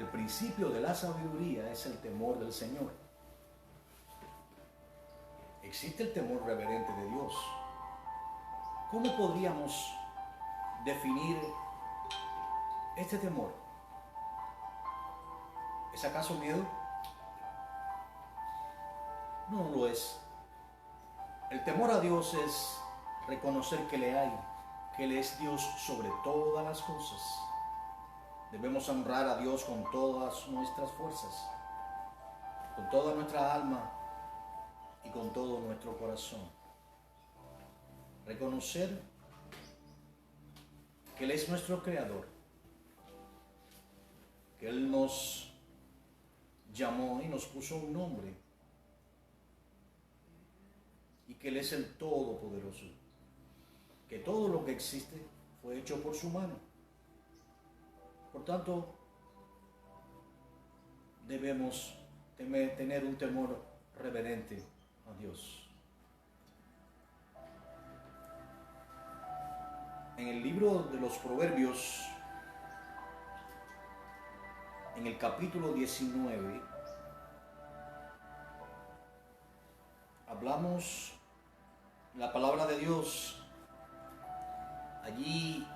el principio de la sabiduría es el temor del Señor. Existe el temor reverente de Dios. ¿Cómo podríamos definir este temor? ¿Es acaso miedo? No lo es. El temor a Dios es reconocer que le hay, que Él es Dios sobre todas las cosas. Debemos honrar a Dios con todas nuestras fuerzas, con toda nuestra alma y con todo nuestro corazón. Reconocer que Él es nuestro Creador, que Él nos llamó y nos puso un nombre, y que Él es el Todopoderoso, que todo lo que existe fue hecho por su mano. Por tanto, debemos tener un temor reverente a Dios. En el libro de los Proverbios, en el capítulo 19, hablamos la palabra de Dios. Allí,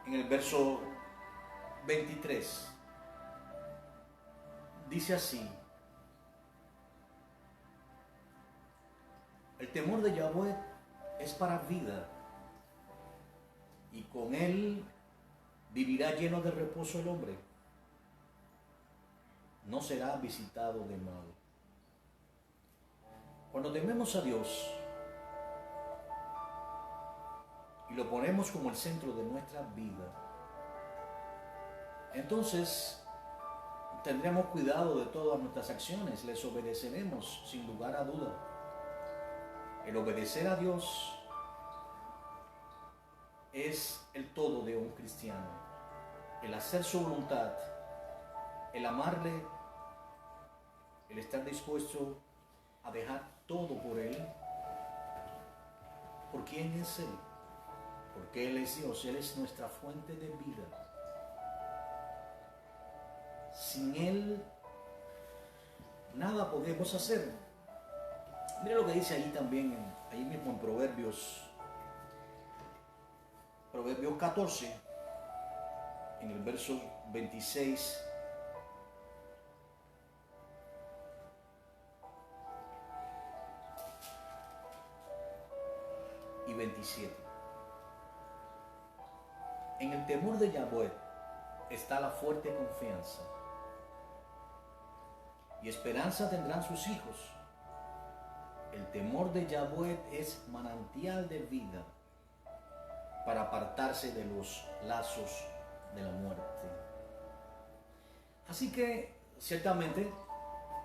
en el verso 23, dice así: el temor de Yahweh es para vida, y con él vivirá lleno de reposo el hombre. No será visitado de mal. Cuando tememos a Dios y lo ponemos como el centro de nuestra vida, entonces tendremos cuidado de todas nuestras acciones, les obedeceremos sin lugar a duda. El obedecer a Dios es el todo de un cristiano. El hacer su voluntad, el amarle, el estar dispuesto a dejar todo por Él. ¿Por quién es Él? Porque Él es Dios, Él es nuestra fuente de vida. Sin Él, nada podemos hacer. Mira lo que dice ahí también, ahí mismo en Proverbios 14, en el verso 26. Y 27. En el temor de Yahweh está la fuerte confianza, y esperanza tendrán sus hijos. El temor de Yahweh es manantial de vida para apartarse de los lazos de la muerte. Así que, ciertamente,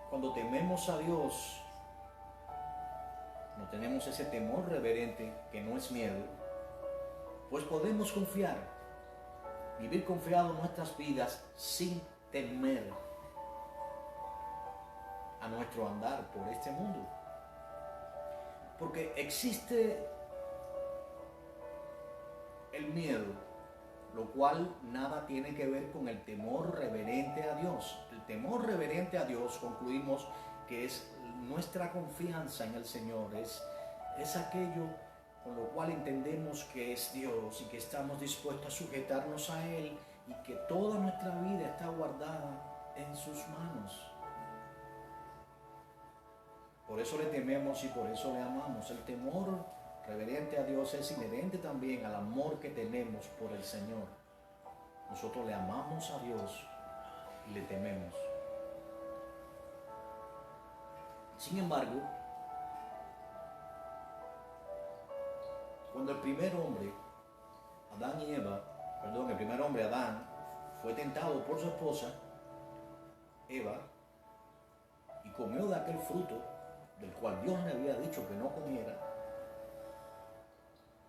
cuando tememos a Dios, no tenemos ese temor reverente que no es miedo, pues podemos confiar, vivir confiados en nuestras vidas sin temer a nuestro andar por este mundo. Porque existe el miedo, lo cual nada tiene que ver con el temor reverente a Dios. El temor reverente a Dios, concluimos que es nuestra confianza en el Señor, es aquello con lo cual entendemos que es Dios y que estamos dispuestos a sujetarnos a Él y que toda nuestra vida está guardada en sus manos. Por eso le tememos y por eso le amamos. El temor reverente a Dios es inherente también al amor que tenemos por el Señor. Nosotros le amamos a Dios y le tememos. Sin embargo, cuando el primer hombre, Adán, fue tentado por su esposa, Eva, y comió de aquel fruto del cual Dios le había dicho que no comiera,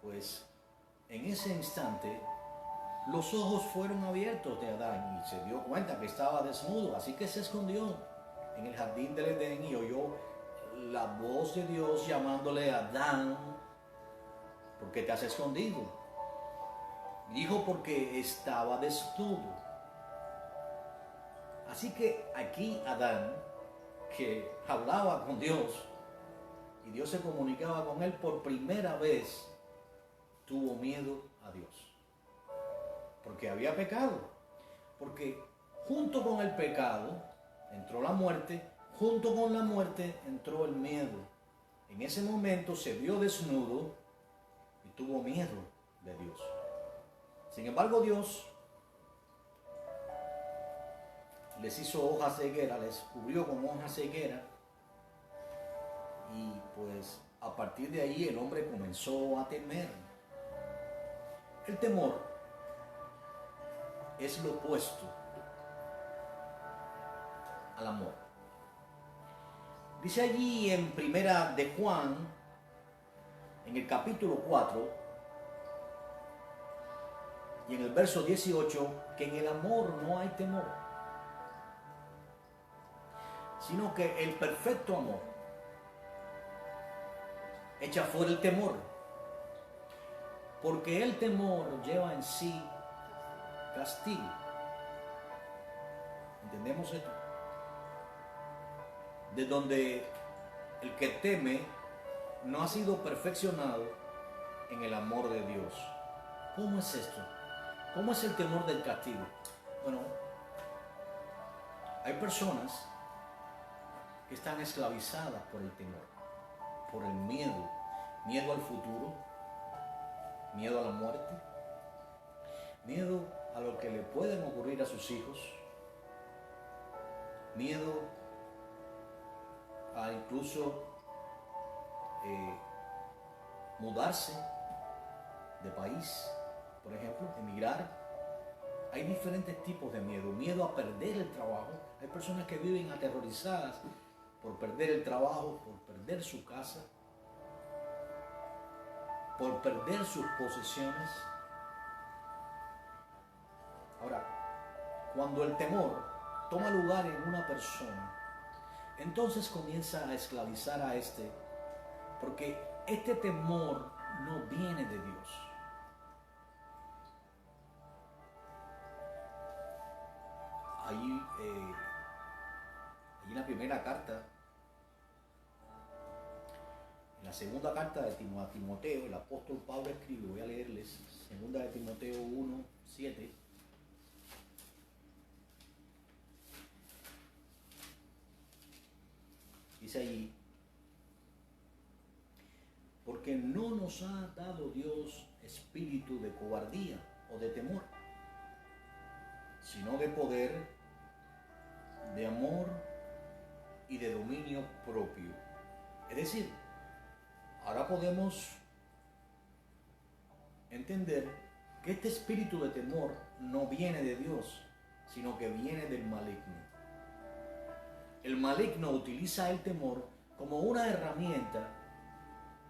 pues en ese instante los ojos fueron abiertos de Adán y se dio cuenta que estaba desnudo, así que se escondió en el jardín del Edén y oyó la voz de Dios llamándole: Adán, ¿por qué te has escondido? Dijo: porque estaba desnudo. Así que aquí Adán, que hablaba con Dios y Dios se comunicaba con él por primera vez, tuvo miedo a Dios. Porque había pecado. Porque junto con el pecado entró la muerte, junto con la muerte entró el miedo. En ese momento se vio desnudo y tuvo miedo de Dios. Sin embargo, Dios les hizo hojas de higuera, les cubrió con hojas de higuera, y pues a partir de ahí el hombre comenzó a temer. El temor es lo opuesto al amor. Dice allí en Primera de Juan, en el capítulo 4 y en el verso 18, que en el amor no hay temor, sino que el perfecto amor echa fuera el temor, porque el temor lleva en sí castigo. ¿Entendemos esto? De donde el que teme no ha sido perfeccionado en el amor de Dios. ¿Cómo es esto? ¿Cómo es el temor del castigo? Bueno, hay personas que están esclavizadas por el temor, por el miedo, miedo al futuro, miedo a la muerte, miedo a lo que le pueden ocurrir a sus hijos, miedo a incluso mudarse de país, por ejemplo, emigrar. Hay diferentes tipos de miedo. Miedo a perder el trabajo. Hay personas que viven aterrorizadas por perder el trabajo, por perder su casa, por perder sus posesiones. Ahora, cuando el temor toma lugar en una persona, entonces comienza a esclavizar a este, porque este temor no viene de Dios. Ahí en la primera carta, en la segunda carta de Timoteo, el apóstol Pablo escribe, voy a leerles, segunda de Timoteo 1:7. Dice allí: porque no nos ha dado Dios espíritu de cobardía o de temor, sino de poder, de amor y de dominio propio. Es decir, ahora podemos entender que este espíritu de temor no viene de Dios, sino que viene del maligno. El maligno utiliza el temor como una herramienta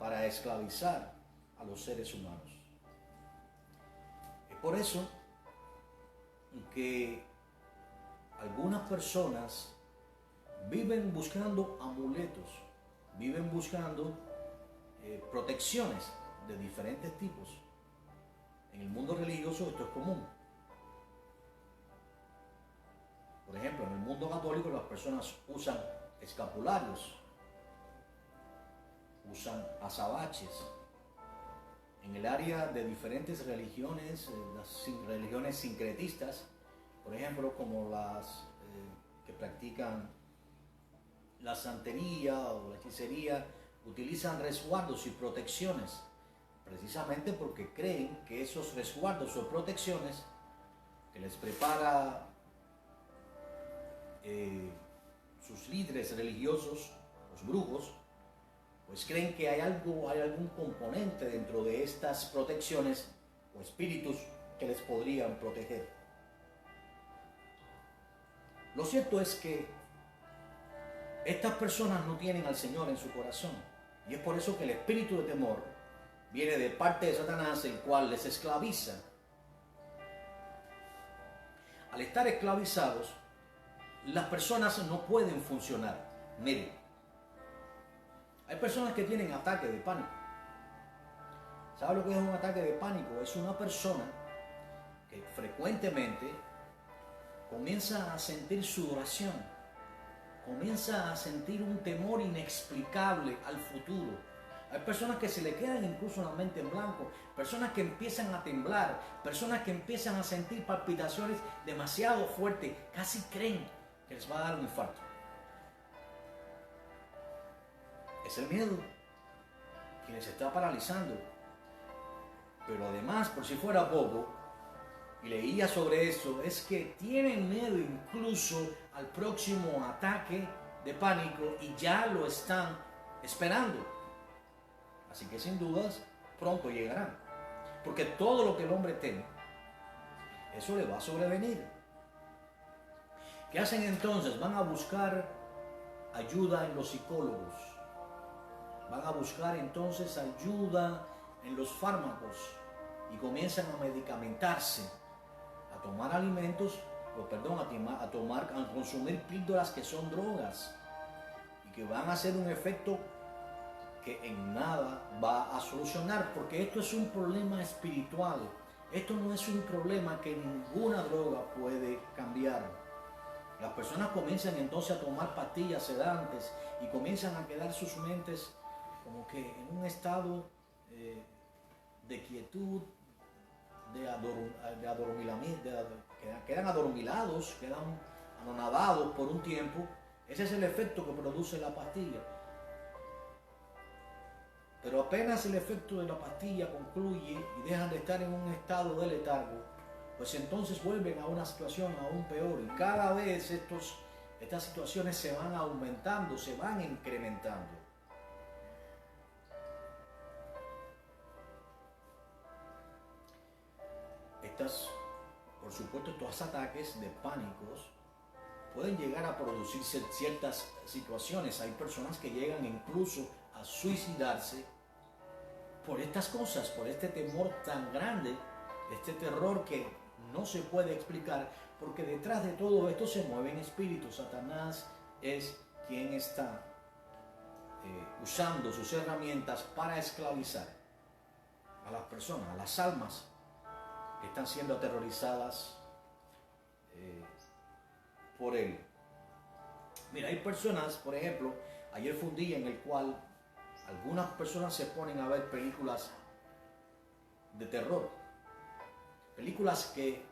para esclavizar a los seres humanos. Es por eso que algunas personas viven buscando amuletos, viven buscando protecciones de diferentes tipos. En el mundo religioso esto es común. Por ejemplo, en el mundo católico las personas usan escapularios, usan azabaches. En el área de diferentes religiones, las religiones sincretistas, por ejemplo, como las que practican la santería o la hechicería, utilizan resguardos y protecciones, precisamente porque creen que esos resguardos o protecciones que les prepara sus líderes religiosos, los brujos, pues creen que hay algún componente dentro de estas protecciones o espíritus que les podrían proteger. Lo cierto es que estas personas no tienen al Señor en su corazón, y es por eso que el espíritu de temor viene de parte de Satanás, el cual les esclaviza. Al estar esclavizados, las personas no pueden funcionar. Miren, hay personas que tienen ataques de pánico. ¿Sabe lo que es un ataque de pánico? Es una persona que frecuentemente comienza a sentir sudoración, comienza a sentir un temor inexplicable al futuro. Hay personas que se le quedan incluso la mente en blanco, personas que empiezan a temblar, personas que empiezan a sentir palpitaciones demasiado fuertes, casi creen que les va a dar un infarto. Es el miedo que les está paralizando. Pero además, por si fuera poco, y leía sobre eso, es que tienen miedo incluso al próximo ataque de pánico y ya lo están esperando. Así que sin dudas, pronto llegarán. Porque todo lo que el hombre teme, eso le va a sobrevenir. ¿Qué hacen entonces? Van a buscar ayuda en los psicólogos. Van a buscar entonces ayuda en los fármacos y comienzan a medicamentarse, a tomar alimentos, a consumir píldoras que son drogas y que van a hacer un efecto que en nada va a solucionar, porque esto es un problema espiritual. Esto no es un problema que ninguna droga puede cambiar. Las personas comienzan entonces a tomar pastillas sedantes y comienzan a quedar sus mentes como que en un estado de quietud, quedan adormilados, quedan anonadados por un tiempo. Ese es el efecto que produce la pastilla. Pero apenas el efecto de la pastilla concluye y dejan de estar en un estado de letargo, pues entonces vuelven a una situación aún peor. Y cada vez estas situaciones se van aumentando, se van incrementando. Por supuesto, estos ataques de pánicos pueden llegar a producirse ciertas situaciones. Hay personas que llegan incluso a suicidarse por estas cosas, por este temor tan grande, este terror que no se puede explicar, porque detrás de todo esto se mueven espíritus. Satanás es quien está usando sus herramientas para esclavizar a las personas, a las almas que están siendo aterrorizadas por él. Mira, hay personas, por ejemplo, ayer fue un día en el cual algunas personas se ponen a ver películas de terror, películas que,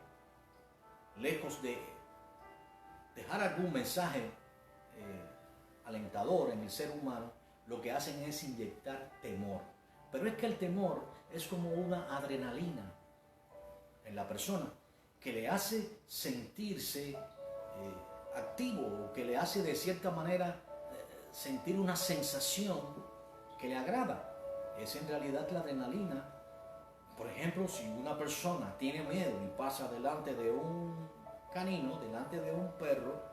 lejos de dejar algún mensaje alentador en el ser humano, lo que hacen es inyectar temor. Pero es que el temor es como una adrenalina en la persona que le hace sentirse activo, o que le hace de cierta manera sentir una sensación que le agrada. Es en realidad la adrenalina. Por ejemplo, si una persona tiene miedo y pasa delante de un canino, delante de un perro,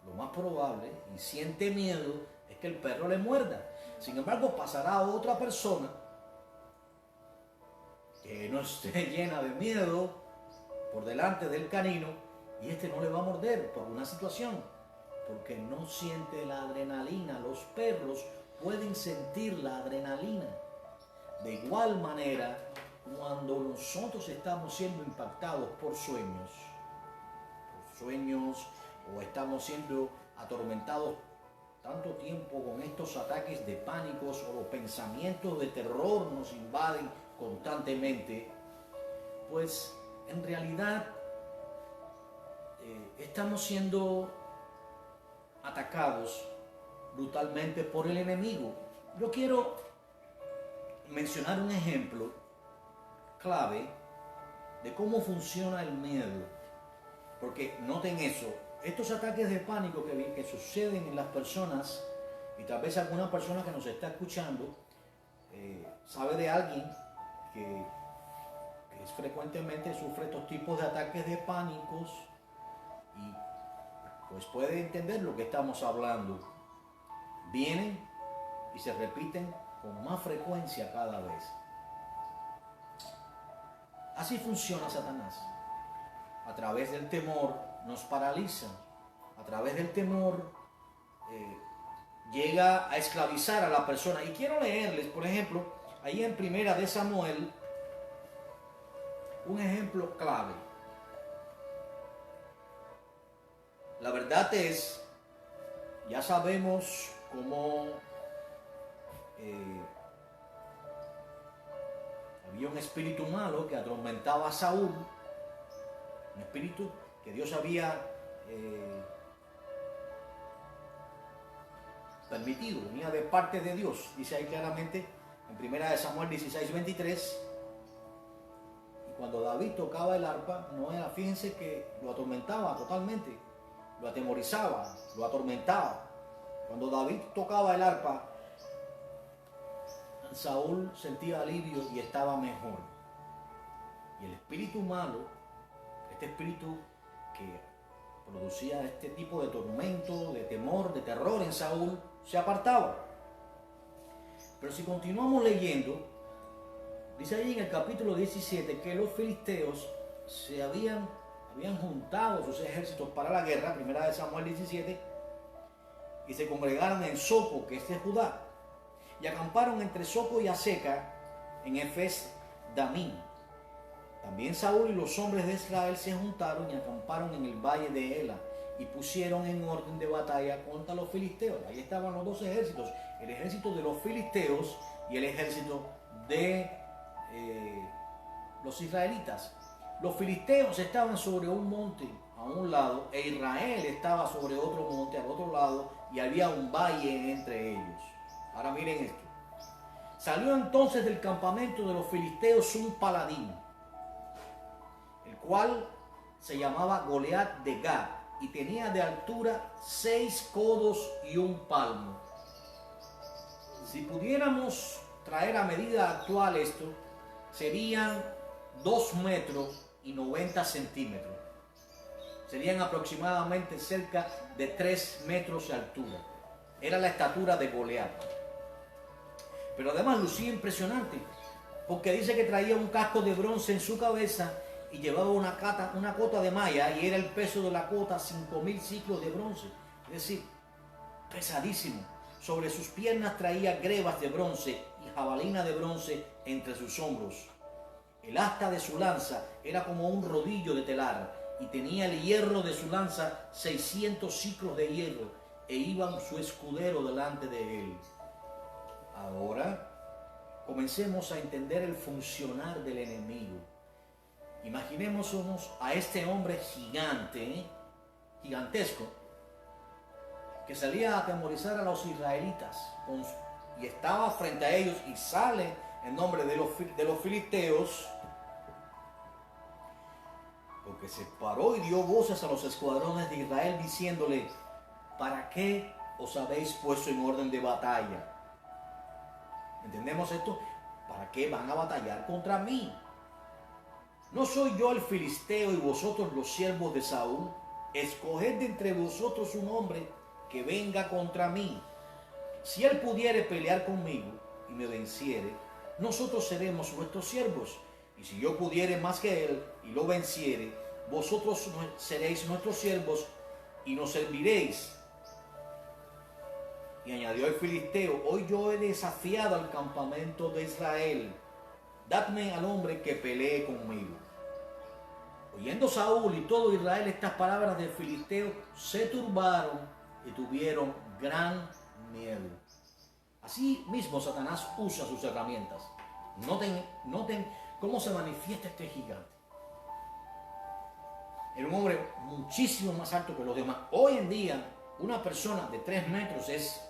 lo más probable, y siente miedo, es que el perro le muerda. Sin embargo, pasará a otra persona que no esté llena de miedo por delante del canino y este no le va a morder por una situación, porque no siente la adrenalina. Los perros pueden sentir la adrenalina. De igual manera, cuando nosotros estamos siendo impactados por sueños, o estamos siendo atormentados tanto tiempo con estos ataques de pánicos, o los pensamientos de terror nos invaden constantemente, pues en realidad estamos siendo atacados brutalmente por el enemigo. Yo quiero mencionar un ejemplo clave de cómo funciona el miedo, porque noten eso, estos ataques de pánico que suceden en las personas, y tal vez alguna persona que nos está escuchando sabe de alguien que frecuentemente sufre estos tipos de ataques de pánicos, y pues puede entender lo que estamos hablando. Vienen y se repiten con más frecuencia cada vez. Así funciona Satanás. A través del temor nos paraliza. A través del temor llega a esclavizar a la persona. Y quiero leerles, por ejemplo, ahí en Primera de Samuel, un ejemplo clave. La verdad es, ya sabemos cómo había un espíritu malo que atormentaba a Saúl, un espíritu que Dios había permitido, venía de parte de Dios, dice ahí claramente en 1 Samuel 16:23. Y cuando David tocaba el arpa, no era, fíjense que lo atormentaba totalmente, lo atemorizaba, lo atormentaba. Cuando David tocaba el arpa, Saúl sentía alivio y estaba mejor. Y el espíritu malo, este espíritu que producía este tipo de tormento, de temor, de terror en Saúl, se apartaba. Pero si continuamos leyendo, dice ahí en el capítulo 17 que los filisteos se habían juntado sus ejércitos para la guerra, 1 Samuel 17, y se congregaron en Soco, que es de Judá, y acamparon entre Soco y Aseca en Efes Damín. También Saúl y los hombres de Israel se juntaron y acamparon en el valle de Ela y pusieron en orden de batalla contra los filisteos. Ahí estaban los dos ejércitos, el ejército de los filisteos y el ejército de los israelitas. Los filisteos estaban sobre un monte a un lado e Israel estaba sobre otro monte al otro lado y había un valle entre ellos. Ahora miren esto. Salió entonces del campamento de los filisteos un paladín, el cual se llamaba Goliat de Gat y tenía de altura 6 codos y un palmo. Si pudiéramos traer a medida actual esto, serían 2 metros y 90 centímetros. Serían aproximadamente cerca de 3 metros de altura. Era la estatura de Goliat. Pero además lucía impresionante, porque dice que traía un casco de bronce en su cabeza y llevaba una cota de malla, y era el peso de la cota 5000 ciclos de bronce. Es decir, pesadísimo. Sobre sus piernas traía grebas de bronce y jabalina de bronce entre sus hombros. El asta de su lanza era como un rodillo de telar, y tenía el hierro de su lanza 600 ciclos de hierro, e iba su escudero delante de él. Ahora comencemos a entender el funcionar del enemigo. Imaginémonos a este hombre gigante, gigantesco, que salía a atemorizar a los israelitas y estaba frente a ellos, y sale en nombre de los filisteos, porque se paró y dio voces a los escuadrones de Israel diciéndole: ¿para qué os habéis puesto en orden de batalla? ¿Entendemos esto? ¿Para qué van a batallar contra mí? ¿No soy yo el filisteo y vosotros los siervos de Saúl? Escoged de entre vosotros un hombre que venga contra mí. Si él pudiere pelear conmigo y me venciere, nosotros seremos vuestros siervos. Y si yo pudiere más que él y lo venciere, vosotros seréis nuestros siervos y nos serviréis. Y añadió el filisteo: hoy yo he desafiado al campamento de Israel. Dadme al hombre que pelee conmigo. Oyendo Saúl y todo Israel estas palabras del filisteo, se turbaron y tuvieron gran miedo. Así mismo Satanás usa sus herramientas. Noten cómo se manifiesta este gigante. Era un hombre muchísimo más alto que los demás. Hoy en día, una persona de 3 metros es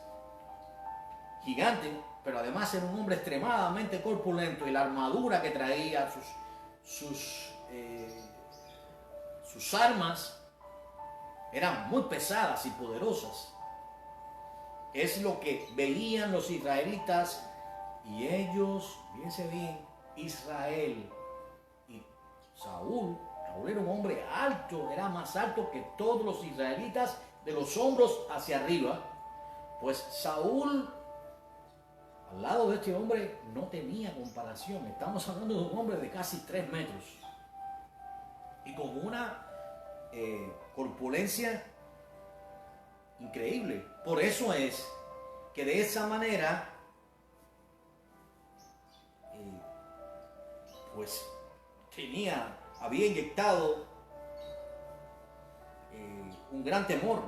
gigante, pero además era un hombre extremadamente corpulento, y la armadura que traía, sus armas eran muy pesadas y poderosas. Es lo que veían los israelitas, y ellos, fíjense bien, Israel y Saúl era un hombre alto, era más alto que todos los israelitas de los hombros hacia arriba. Pues Saúl, al lado de este hombre, no tenía comparación. Estamos hablando de un hombre de casi 3 metros y con una corpulencia increíble. Por eso es que de esa manera había inyectado un gran temor.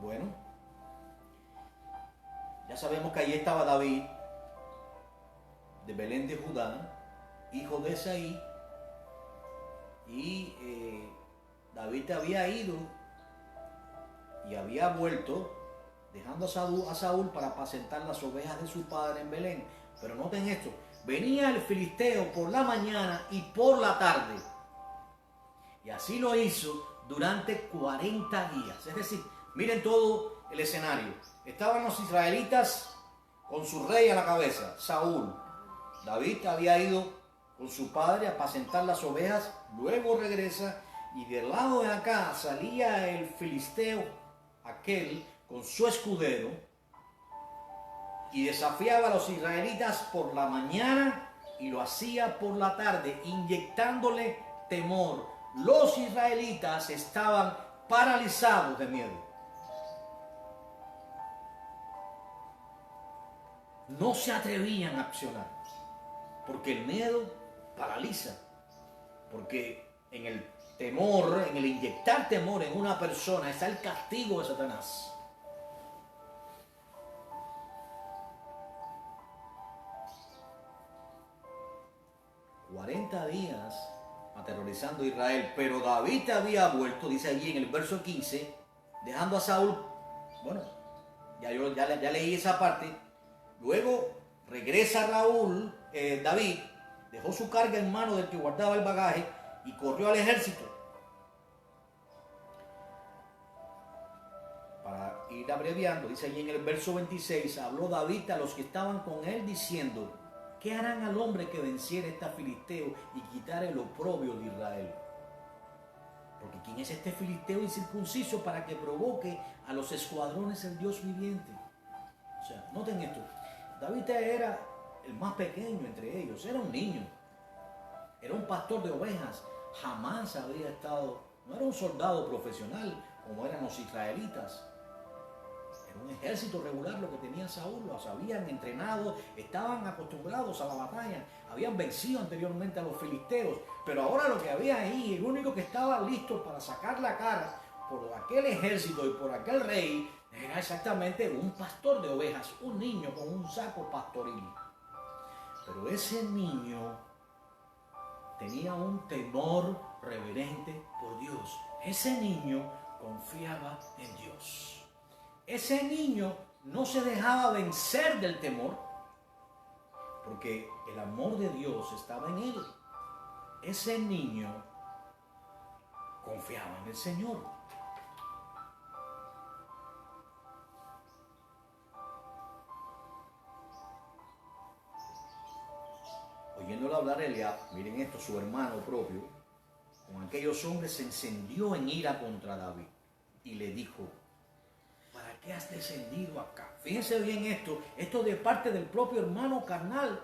Bueno, ya sabemos que allí estaba David, de Belén de Judá, hijo de Esaí, y David había ido y había vuelto, dejando a Saúl para apacentar las ovejas de su padre en Belén. Pero noten esto, venía el filisteo por la mañana y por la tarde, y así lo hizo durante 40 días. Es decir, miren todo el escenario. Estaban los israelitas con su rey a la cabeza, Saúl. David había ido con su padre a apacentar las ovejas, luego regresa y del lado de acá salía el filisteo, aquel con su escudero, y desafiaba a los israelitas por la mañana y lo hacía por la tarde, inyectándole temor. Los israelitas estaban paralizados de miedo. No se atrevían a accionar, porque el miedo paraliza, porque en el temor, en el inyectar temor en una persona está el castigo de Satanás. ...40 días aterrorizando a Israel, pero David había vuelto, dice allí en el verso 15, dejando a Saúl. Bueno, ya leí esa parte. Luego regresa David, dejó su carga en manos del que guardaba el bagaje y corrió al ejército. Para ir abreviando, dice allí en el verso 26, habló David a los que estaban con él diciendo: ¿qué harán al hombre que venciere esta filisteo y quitare el oprobio de Israel? Porque ¿quién es este filisteo incircunciso para que provoque a los escuadrones del Dios viviente? O sea, noten esto. David era el más pequeño entre ellos, era un niño, era un pastor de ovejas, jamás había estado, no era un soldado profesional como eran los israelitas. Era un ejército regular lo que tenía Saúl, los habían entrenado, estaban acostumbrados a la batalla, habían vencido anteriormente a los filisteos, pero ahora lo que había ahí, el único que estaba listo para sacar la cara por aquel ejército y por aquel rey, era exactamente un pastor de ovejas, un niño con un saco pastoril. Pero ese niño tenía un temor reverente por Dios. Ese niño confiaba en Dios. Ese niño no se dejaba vencer del temor, porque el amor de Dios estaba en él. Ese niño confiaba en el Señor. Oyéndolo hablar Eliab, miren esto, su hermano propio, con aquellos hombres se encendió en ira contra David y le dijo: ¿para qué has descendido acá? Fíjense bien esto de parte del propio hermano carnal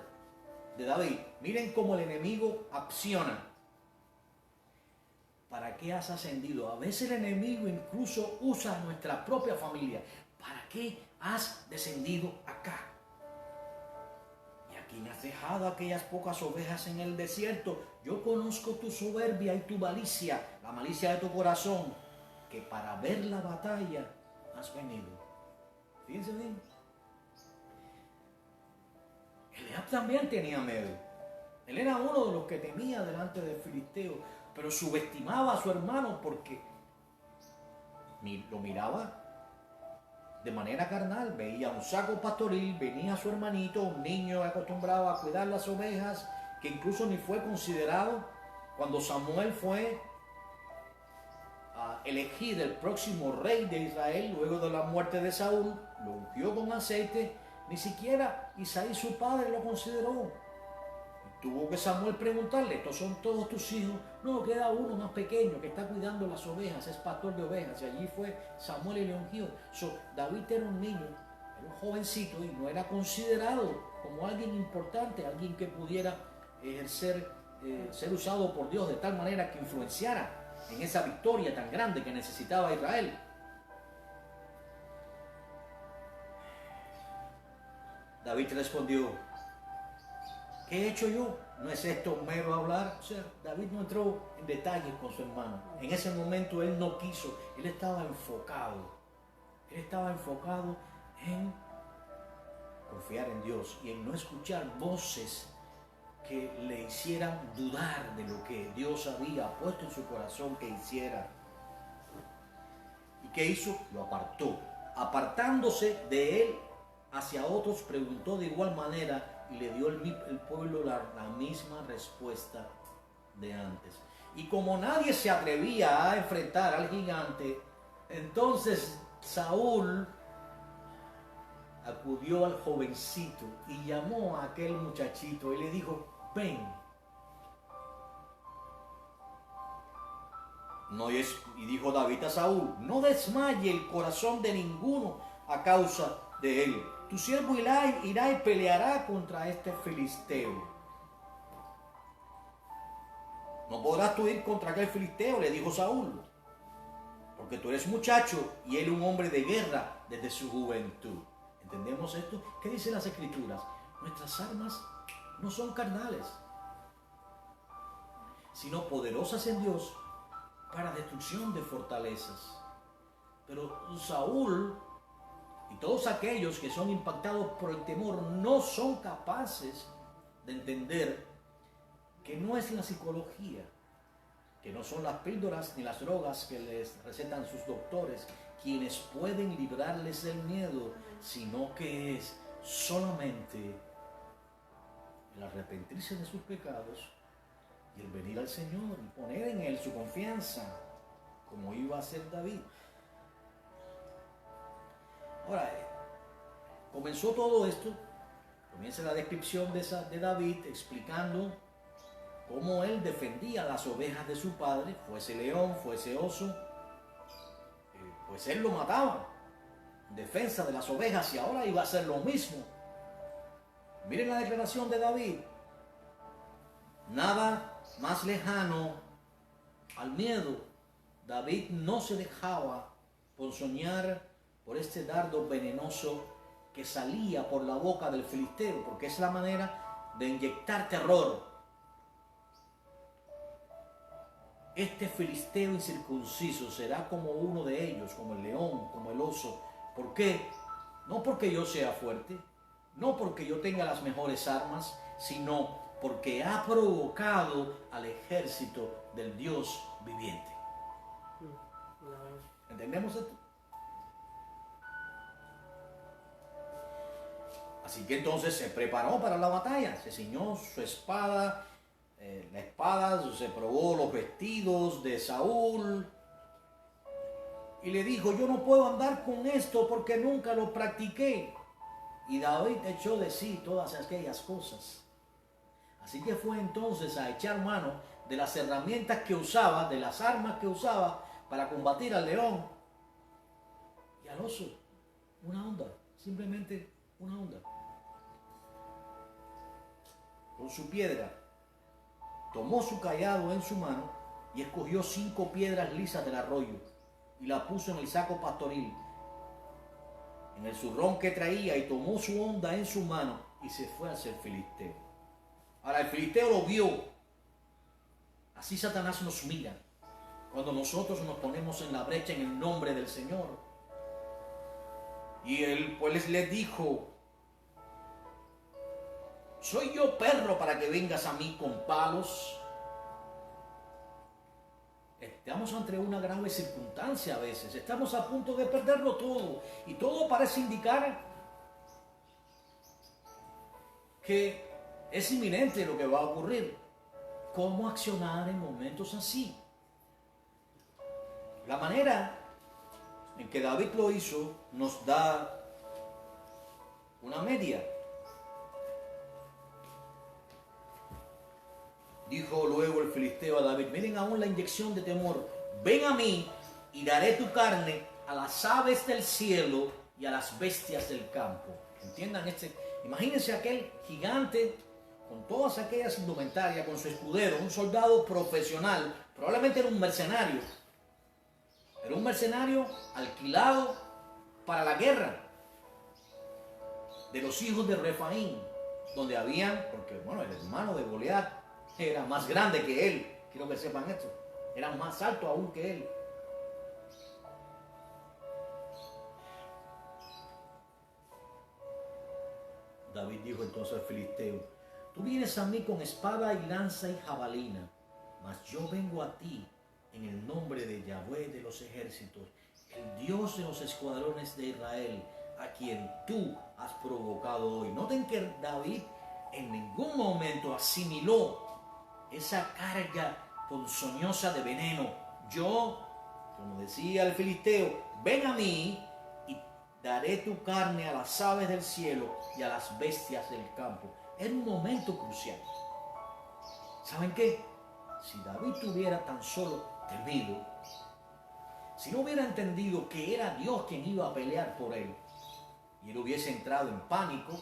de David. Miren cómo el enemigo acciona. ¿Para qué has ascendido? A veces el enemigo incluso usa a nuestra propia familia. ¿Para qué has descendido acá? ¿Quién has dejado aquellas pocas ovejas en el desierto? Yo conozco tu soberbia y tu malicia, la malicia de tu corazón, que para ver la batalla has venido. Fíjense bien. Eliab también tenía miedo. Él era uno de los que temía delante del filisteo, pero subestimaba a su hermano porque lo miraba de manera carnal. Veía un saco pastoril, venía su hermanito, un niño acostumbrado a cuidar las ovejas, que incluso ni fue considerado cuando Samuel fue a elegir el próximo rey de Israel luego de la muerte de Saúl. Lo ungió con aceite, ni siquiera Isaí su padre lo consideró. Tuvo que Samuel preguntarle: ¿estos son todos tus hijos? No, queda uno más pequeño que está cuidando las ovejas, es pastor de ovejas. Y allí fue Samuel y le ungió. David era un niño, era un jovencito y no era considerado como alguien importante, alguien que pudiera ejercer, ser usado por Dios de tal manera que influenciara en esa victoria tan grande que necesitaba Israel. David respondió: ¿Qué he hecho yo? ¿No es esto mero hablar? O sea, David no entró en detalles con su hermano. En ese momento él no quiso, él estaba enfocado. Él estaba enfocado en confiar en Dios y en no escuchar voces que le hicieran dudar de lo que Dios había puesto en su corazón que hiciera. ¿Y qué hizo? Lo apartó. Apartándose de él hacia otros, preguntó de igual manera y le dio el pueblo la misma respuesta de antes. Y como nadie se atrevía a enfrentar al gigante, entonces Saúl acudió al jovencito y llamó a aquel muchachito y le dijo: ven. Y dijo David a Saúl: no desmaye el corazón de ninguno a causa de él. Tu siervo irá y peleará contra este filisteo. No podrás tú ir contra aquel filisteo, le dijo Saúl, porque tú eres muchacho y él un hombre de guerra desde su juventud. ¿Entendemos esto? ¿Qué dicen las Escrituras? Nuestras armas no son carnales, sino poderosas en Dios para destrucción de fortalezas. Pero Saúl y todos aquellos que son impactados por el temor no son capaces de entender que no es la psicología, que no son las píldoras ni las drogas que les recetan sus doctores quienes pueden librarles del miedo, sino que es solamente el arrepentirse de sus pecados y el venir al Señor y poner en Él su confianza, como iba a hacer David. Ahora, comenzó todo esto, comienza la descripción de David explicando cómo él defendía las ovejas de su padre, fuese león, fuese oso, pues él lo mataba en defensa de las ovejas y ahora iba a hacer lo mismo. Miren la declaración de David: nada más lejano al miedo. David no se dejaba ponzoñar por este dardo venenoso que salía por la boca del filisteo, porque es la manera de inyectar terror. Este filisteo incircunciso será como uno de ellos, como el león, como el oso. ¿Por qué? No porque yo sea fuerte, no porque yo tenga las mejores armas, sino porque ha provocado al ejército del Dios viviente. ¿Entendemos esto? Así que entonces se preparó para la batalla, se ciñó su espada, la espada, se probó los vestidos de Saúl y le dijo: yo no puedo andar con esto porque nunca lo practiqué. Y David echó de sí todas aquellas cosas. Así que fue entonces a echar mano de las herramientas que usaba, de las armas que usaba para combatir al león y al oso. Una onda, simplemente una onda. Con su piedra, tomó su cayado en su mano y escogió 5 piedras lisas del arroyo y la puso en el saco pastoril, en el zurrón que traía, y tomó su honda en su mano y se fue hacia el filisteo. Ahora el filisteo lo vio. Así Satanás nos mira cuando nosotros nos ponemos en la brecha en el nombre del Señor. Y él pues les dijo: ¿soy yo perro para que vengas a mí con palos? Estamos ante una grave circunstancia a veces. Estamos a punto de perderlo todo. Y todo parece indicar que es inminente lo que va a ocurrir. ¿Cómo accionar en momentos así? La manera en que David lo hizo nos da una media. Dijo luego el filisteo a David: miren aún la inyección de temor. Ven a mí y daré tu carne a las aves del cielo y a las bestias del campo. Entiendan imagínense aquel gigante con todas aquellas indumentarias, con su escudero, un soldado profesional, probablemente era un mercenario. Era un mercenario alquilado para la guerra de los hijos de Refaín. donde habían, porque bueno, el hermano de Goliat era más grande que él, quiero que sepan esto, era más alto aún que él. David dijo entonces al filisteo: tú vienes a mí con espada y lanza y jabalina, mas yo vengo a ti en el nombre de Yahweh de los ejércitos, el Dios de los escuadrones de Israel, a quien tú has provocado hoy. Noten que David en ningún momento asimiló esa carga ponzoñosa de veneno. Yo, como decía el filisteo, ven a mí y daré tu carne a las aves del cielo y a las bestias del campo. Era un momento crucial. ¿Saben qué? Si David tuviera tan solo temido, si no hubiera entendido que era Dios quien iba a pelear por él, y él hubiese entrado en pánico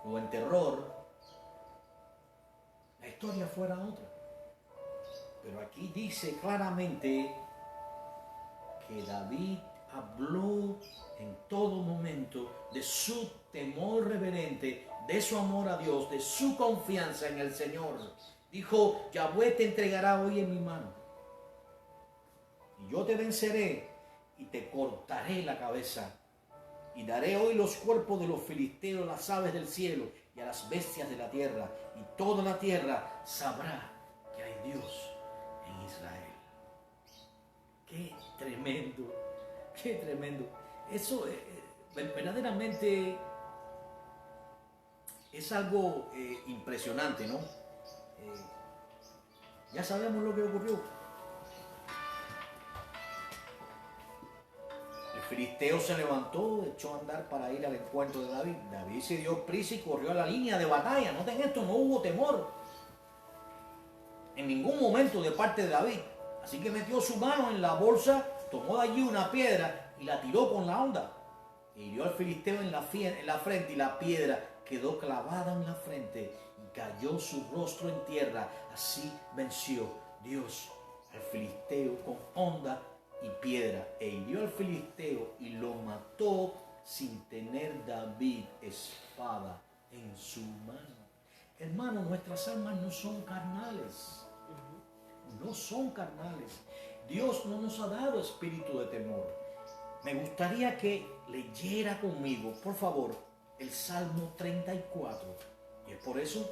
o en terror, la historia fuera otra. Pero aquí dice claramente que David habló en todo momento de su temor reverente, de su amor a Dios, de su confianza en el Señor. Dijo: Yahweh te entregará hoy en mi mano, y yo te venceré y te cortaré la cabeza, y daré hoy los cuerpos de los filisteos, las aves del cielo y a las bestias de la tierra, y toda la tierra sabrá que hay Dios en Israel. Qué tremendo, qué tremendo. Eso verdaderamente es algo impresionante, ¿no? Ya sabemos lo que ocurrió. El filisteo se levantó, echó a andar para ir al encuentro de David. David se dio prisa y corrió a la línea de batalla. Noten esto, no hubo temor en ningún momento de parte de David. Así que metió su mano en la bolsa, tomó de allí una piedra y la tiró con la onda. E hirió al filisteo en la frente, y la piedra quedó clavada en la frente y cayó su rostro en tierra. Así venció Dios al filisteo con onda y piedra, e hirió al filisteo y lo mató sin tener David espada en su mano. Hermano, nuestras almas no son carnales. No son carnales. Dios no nos ha dado espíritu de temor. Me gustaría que leyera conmigo, por favor, el Salmo 34. Y es por eso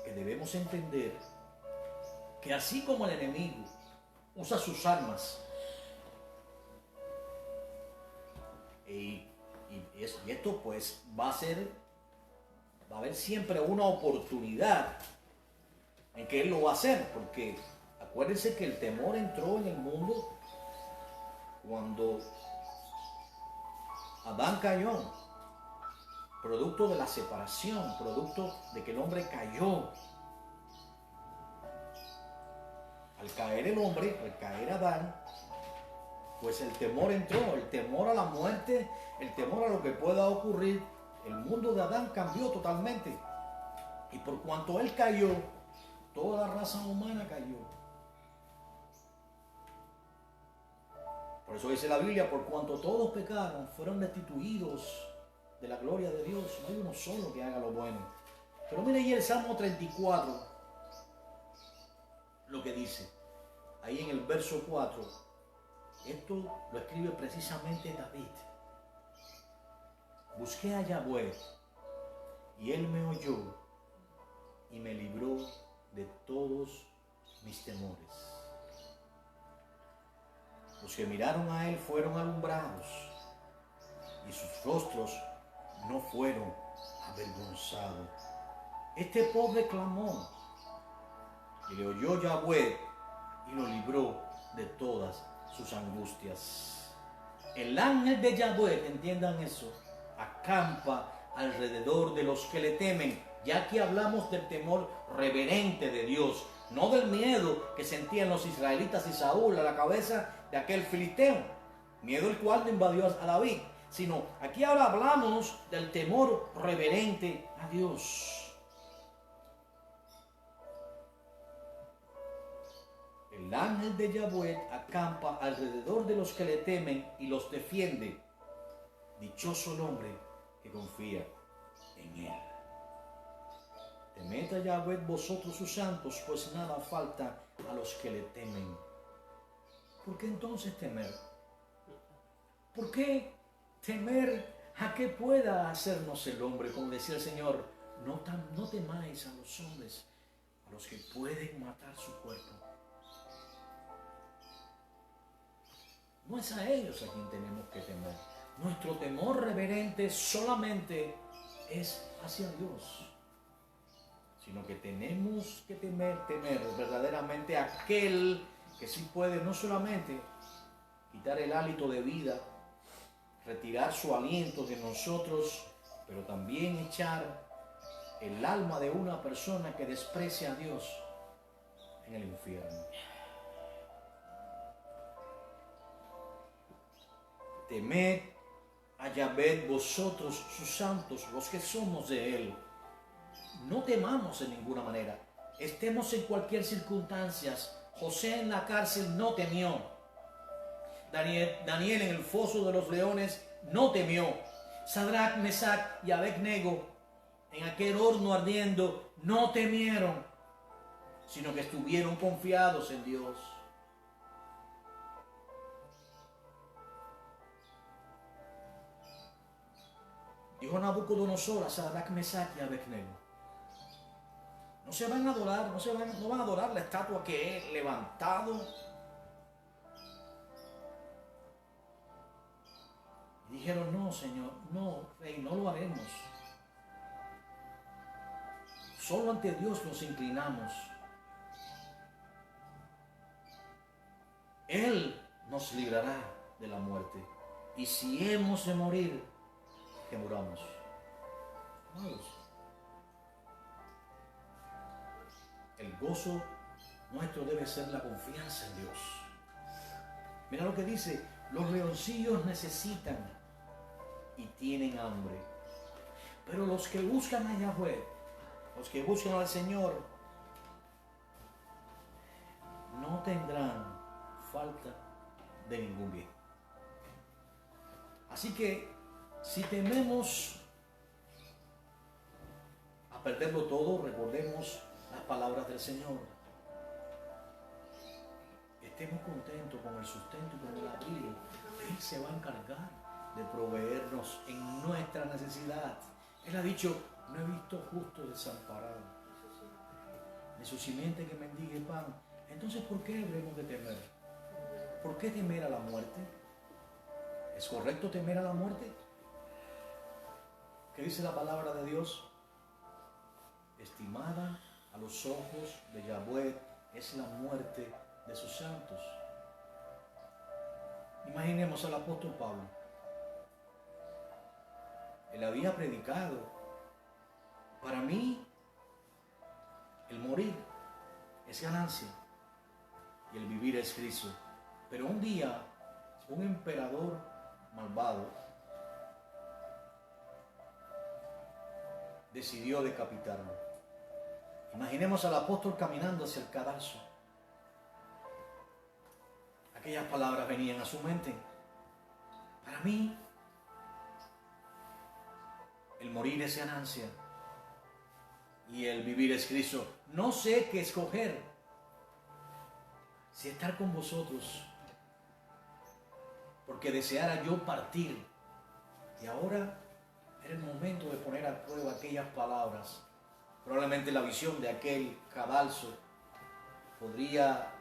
que debemos entender que así como el enemigo usa sus armas, y esto pues va a haber siempre una oportunidad en que él lo va a hacer, porque acuérdense que el temor entró en el mundo cuando Adán cayó, producto de la separación, producto de que el hombre cayó. Al caer el hombre, al caer Adán, pues el temor entró, el temor a la muerte, el temor a lo que pueda ocurrir. El mundo de Adán cambió totalmente. Y por cuanto él cayó, toda la raza humana cayó. Por eso dice la Biblia: por cuanto todos pecaron, fueron destituidos de la gloria de Dios. No hay uno solo que haga lo bueno. Pero mire ahí el Salmo 34, lo que dice. Ahí en el verso 4, esto lo escribe precisamente David. Busqué a Yahweh, y él me oyó, y me libró de todos mis temores. Los que miraron a él fueron alumbrados, y sus rostros no fueron avergonzados. Este pobre clamó, y le oyó Yahweh, y lo libró de todas sus angustias. El ángel de Yahweh, entiendan eso, acampa alrededor de los que le temen. Ya que hablamos del temor reverente de Dios, no del miedo que sentían los israelitas y Saúl a la cabeza de aquel filisteo, miedo el cual no invadió a David, sino aquí ahora hablamos del temor reverente a Dios. El ángel de Yahweh acampa alrededor de los que le temen y los defiende. Dichoso el hombre que confía en él. Temed a Yahweh vosotros sus santos, pues nada falta a los que le temen. ¿Por qué entonces temer? ¿Por qué temer a qué pueda hacernos el hombre? Como decía el Señor, no temáis a los hombres, a los que pueden matar su cuerpo. No es a ellos a quien tenemos que temer. Nuestro temor reverente solamente es hacia Dios, sino que tenemos que temer verdaderamente a aquel que sí puede no solamente quitar el hálito de vida, retirar su aliento de nosotros, pero también echar el alma de una persona que desprecia a Dios en el infierno. Temed a Yahweh vosotros sus santos, los que somos de Él. No temamos en ninguna manera. Estemos en cualquier circunstancia. José en la cárcel no temió. Daniel en el foso de los leones no temió. Sadrach, Mesach y Abednego en aquel horno ardiendo no temieron, sino que estuvieron confiados en Dios. Dijo Nabucodonosor a Sadrach, Mesach y Abednego: no se van a adorar, no van a adorar la estatua que he levantado. Y dijeron: no, Señor, no, Rey, no lo haremos. Solo ante Dios nos inclinamos. Él nos librará de la muerte. Y si hemos de morir, que muramos. Amados, el gozo nuestro debe ser la confianza en Dios. Mira lo que dice: los leoncillos necesitan y tienen hambre, pero los que buscan a Yahweh, los que buscan al Señor, no tendrán falta de ningún bien. Así que si tememos a perderlo todo, recordemos las palabras del Señor. Estemos contentos con el sustento y con la vida. Él se va a encargar de proveernos en nuestra necesidad. Él ha dicho: no he visto justo desamparado, ni su simiente que mendigue pan. Entonces, ¿por qué debemos de temer? ¿Por qué temer a la muerte? ¿Es correcto temer a la muerte? ¿Qué dice la palabra de Dios? Estimada a los ojos de Yahweh es la muerte de sus santos. Imaginemos al apóstol Pablo. Él había predicado: para mí el morir es ganancia y el vivir es Cristo. Pero un día un emperador malvado decidió decapitarlo. Imaginemos al apóstol caminando hacia el cadalso. Aquellas palabras venían a su mente: para mí el morir es ganancia y el vivir es Cristo. No sé qué escoger, si estar con vosotros, porque deseara yo partir. Y ahora era el momento de poner a prueba aquellas palabras. Probablemente la visión de aquel cadalso podría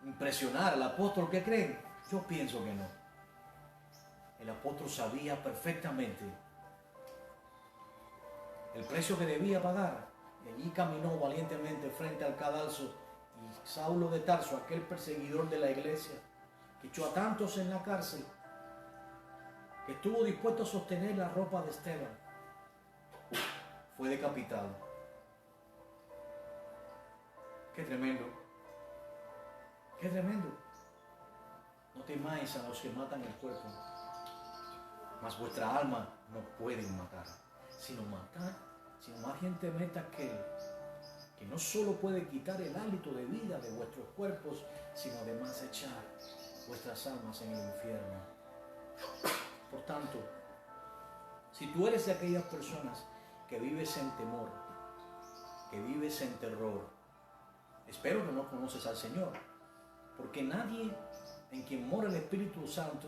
impresionar al apóstol. ¿Qué creen? Yo pienso que no. El apóstol sabía perfectamente el precio que debía pagar. Y allí caminó valientemente frente al cadalso. Y Saulo de Tarso, aquel perseguidor de la iglesia, que echó a tantos en la cárcel, que estuvo dispuesto a sostener la ropa de Esteban, fue decapitado. ¡Qué tremendo! ¡Qué tremendo! No temáis a los que matan el cuerpo, mas vuestra alma no pueden matar, sino más bien temed a aquel que no solo puede quitar el hálito de vida de vuestros cuerpos, sino además echar vuestras almas en el infierno. Por tanto, si tú eres de aquellas personas que vives en temor, que vives en terror, espero que no conoces al Señor, porque nadie en quien mora el Espíritu Santo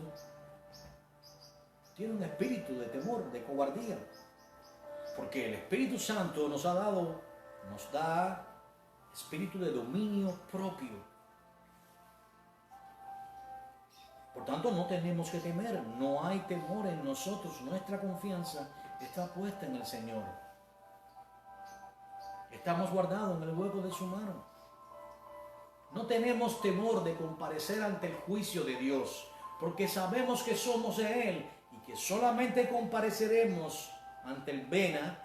tiene un espíritu de temor, de cobardía, porque el Espíritu Santo nos da espíritu de dominio propio. Por tanto, no tenemos que temer, no hay temor en nosotros, nuestra confianza está puesta en el Señor. Estamos guardados en el hueco de su mano. No tenemos temor de comparecer ante el juicio de Dios, porque sabemos que somos de Él y que solamente compareceremos ante el Bena,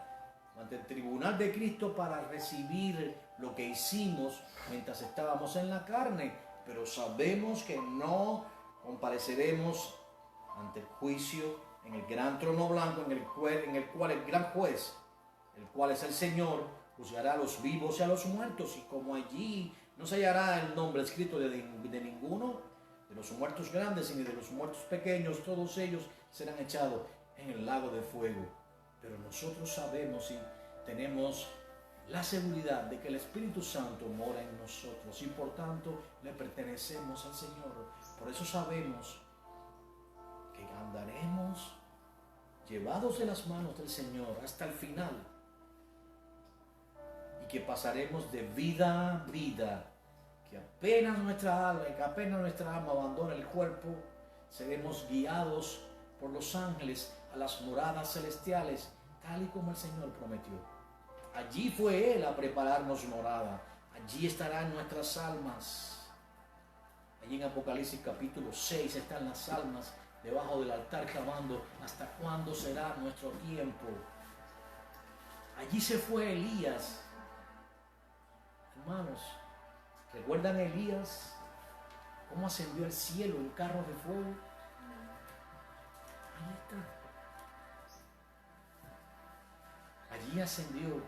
ante el tribunal de Cristo, para recibir lo que hicimos mientras estábamos en la carne. Pero sabemos que no compareceremos ante el juicio en el gran trono blanco en el cual el gran juez, el cual es el Señor, juzgará a los vivos y a los muertos. Y como allí no se hallará el nombre escrito de ninguno de los muertos grandes ni de los muertos pequeños, todos ellos serán echados en el lago de fuego. Pero nosotros sabemos y tenemos la seguridad de que el Espíritu Santo mora en nosotros y por tanto le pertenecemos al Señor. Por eso sabemos que andaremos llevados de las manos del Señor hasta el final y que pasaremos de vida a vida, que apenas nuestra alma abandona el cuerpo, seremos guiados por los ángeles a las moradas celestiales, tal y como el Señor prometió. Allí fue Él a prepararnos morada. Allí estarán nuestras almas. Allí en Apocalipsis capítulo 6 están las almas debajo del altar clamando: ¿hasta cuándo será nuestro tiempo? Allí se fue Elías. Hermanos, ¿recuerdan a Elías? ¿Cómo ascendió al cielo en carros de fuego? Ahí está. Allí ascendió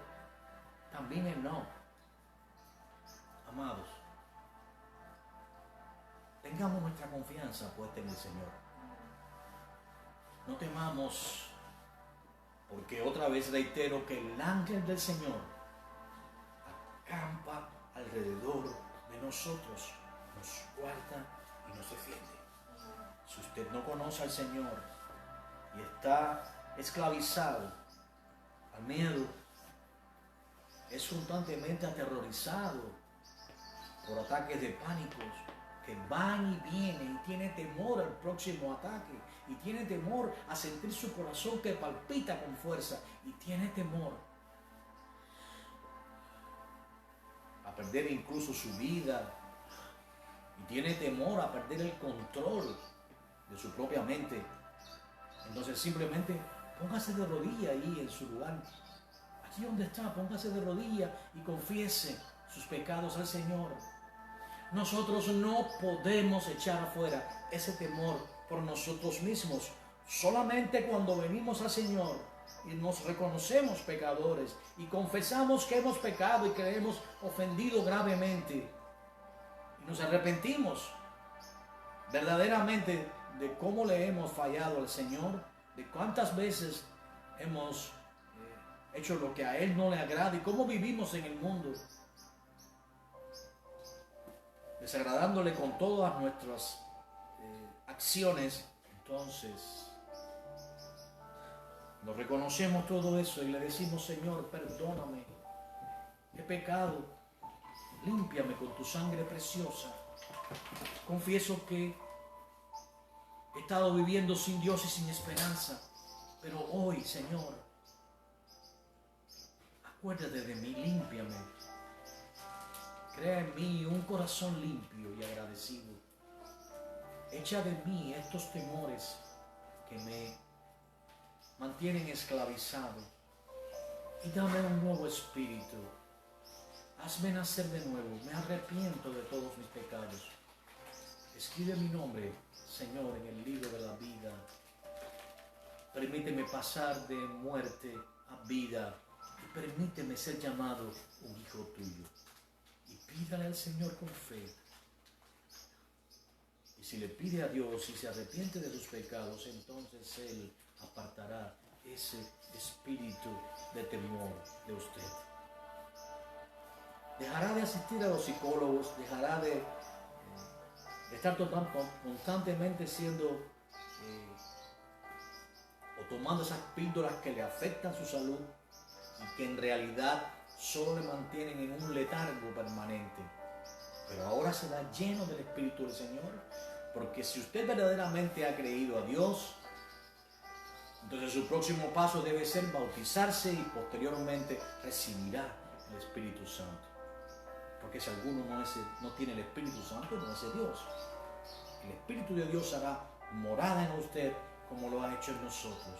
también Enoc. Amados, tengamos nuestra confianza puesta en el Señor. No temamos, porque otra vez reitero que el ángel del Señor acampa alrededor de nosotros, nos guarda y nos defiende. Si usted no conoce al Señor y está esclavizado al miedo, es constantemente aterrorizado por ataques de pánicos que van y vienen, y tiene temor al próximo ataque, y tiene temor a sentir su corazón que palpita con fuerza, y tiene temor a perder incluso su vida, y tiene temor a perder el control de su propia mente. Entonces simplemente póngase de rodilla ahí en su lugar, allí donde está, póngase de rodilla y confiese sus pecados al Señor. Nosotros no podemos echar afuera ese temor por nosotros mismos. Solamente cuando venimos al Señor y nos reconocemos pecadores y confesamos que hemos pecado y que le hemos ofendido gravemente y nos arrepentimos verdaderamente de cómo le hemos fallado al Señor, de cuántas veces hemos hecho lo que a Él no le agrada y cómo vivimos en el mundo, desagradándole con todas nuestras acciones. Entonces nos reconocemos todo eso y le decimos: Señor, perdóname, he pecado, límpiame con tu sangre preciosa. Confieso que he estado viviendo sin Dios y sin esperanza, pero hoy, Señor, acuérdate de mí, límpiame. Crea en mí un corazón limpio y agradecido. Echa de mí estos temores que me mantienen esclavizado y dame un nuevo espíritu. Hazme nacer de nuevo. Me arrepiento de todos mis pecados. Escribe mi nombre, Señor, en el libro de la vida. Permíteme pasar de muerte a vida y permíteme ser llamado un hijo tuyo. Y pídale al Señor con fe. Y si le pide a Dios y se arrepiente de sus pecados, entonces Él apartará ese espíritu de temor de usted. Dejará de asistir a los psicólogos, dejará de estar constantemente siendo o tomando esas píldoras que le afectan su salud y que en realidad solo le mantienen en un letargo permanente. Pero ahora será lleno del Espíritu del Señor, porque si usted verdaderamente ha creído a Dios, entonces su próximo paso debe ser bautizarse y posteriormente recibirá el Espíritu Santo. Porque si alguno no tiene el Espíritu Santo, no es de Dios. El Espíritu de Dios hará morada en usted como lo ha hecho en nosotros.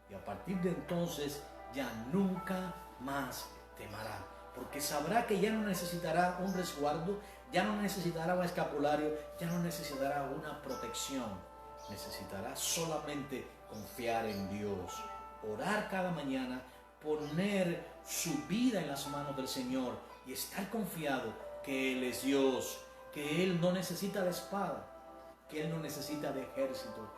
Y a partir de entonces ya nunca más temerá, porque sabrá que ya no necesitará un resguardo, ya no necesitará un escapulario, ya no necesitará una protección. Necesitará solamente confiar en Dios, orar cada mañana, poner su vida en las manos del Señor y estar confiado que Él es Dios, que Él no necesita de espada, que Él no necesita de ejército,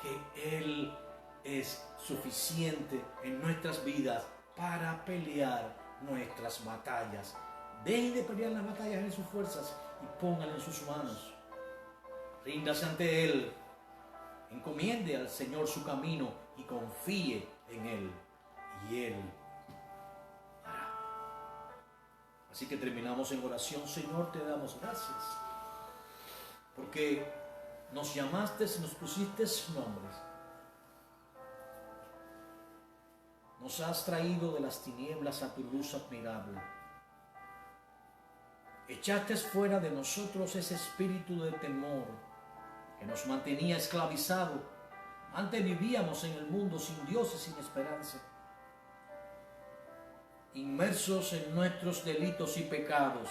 que Él es suficiente en nuestras vidas para pelear nuestras batallas. Deje de pelear las batallas en sus fuerzas y póngale en sus manos. Ríndase ante Él, encomiende al Señor su camino y confíe en Él, y Él hará. Así que terminamos en oración. Señor, te damos gracias, porque nos llamaste y nos pusiste nombres. Nos has traído de las tinieblas a tu luz admirable. Echaste fuera de nosotros ese espíritu de temor que nos mantenía esclavizados. Antes vivíamos en el mundo sin Dios y sin esperanza, inmersos en nuestros delitos y pecados.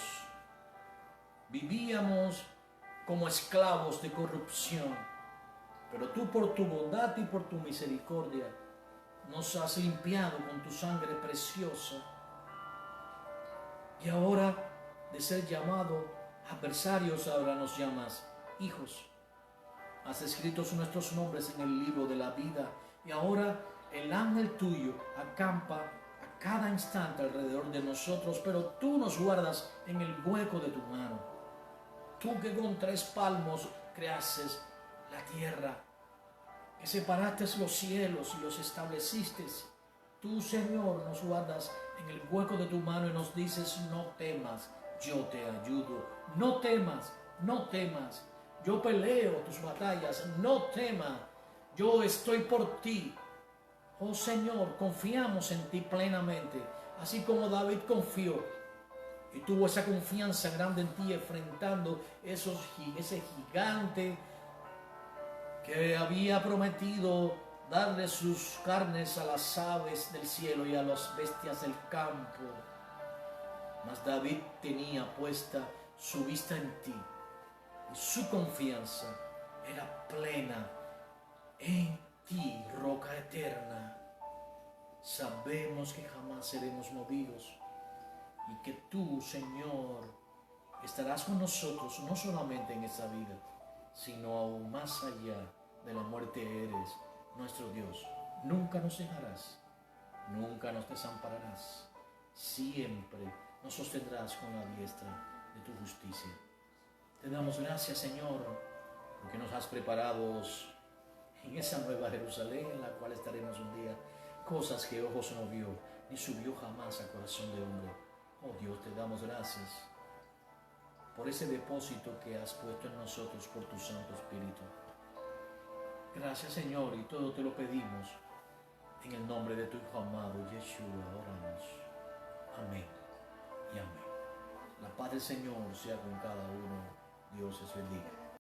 Vivíamos como esclavos de corrupción, pero tú por tu bondad y por tu misericordia nos has limpiado con tu sangre preciosa. Y ahora, de ser llamado adversarios, ahora nos llamas hijos. Has escrito nuestros nombres en el libro de la vida, y ahora el ángel tuyo acampa a cada instante alrededor de nosotros, pero tú nos guardas en el hueco de tu mano. Tú que con 3 palmos creaste la tierra, que separaste los cielos y los estableciste. Tú, Señor, nos guardas en el hueco de tu mano y nos dices: no temas, yo te ayudo. No temas, no temas. Yo peleo tus batallas, no temas. Yo estoy por ti. Oh Señor, confiamos en ti plenamente, así como David confió y tuvo esa confianza grande en ti, enfrentando ese gigante que había prometido darle sus carnes a las aves del cielo y a las bestias del campo. Mas David tenía puesta su vista en ti, y su confianza era plena en ti, roca eterna. Sabemos que jamás seremos movidos y que tú, Señor, estarás con nosotros no solamente en esta vida, sino aún más allá de la muerte. Eres nuestro Dios. Nunca nos dejarás, nunca nos desampararás. Siempre nos sostendrás con la diestra de tu justicia. Te damos gracias, Señor, porque nos has preparado en esa nueva Jerusalén en la cual estaremos un día, cosas que ojos no vio, ni subió jamás a corazón de hombre. Oh Dios, te damos gracias por ese depósito que has puesto en nosotros por tu Santo Espíritu. Gracias, Señor, y todo te lo pedimos en el nombre de tu Hijo amado, Yeshua, oramos. Amén y amén. La paz del Señor sea con cada uno. Dios les bendiga.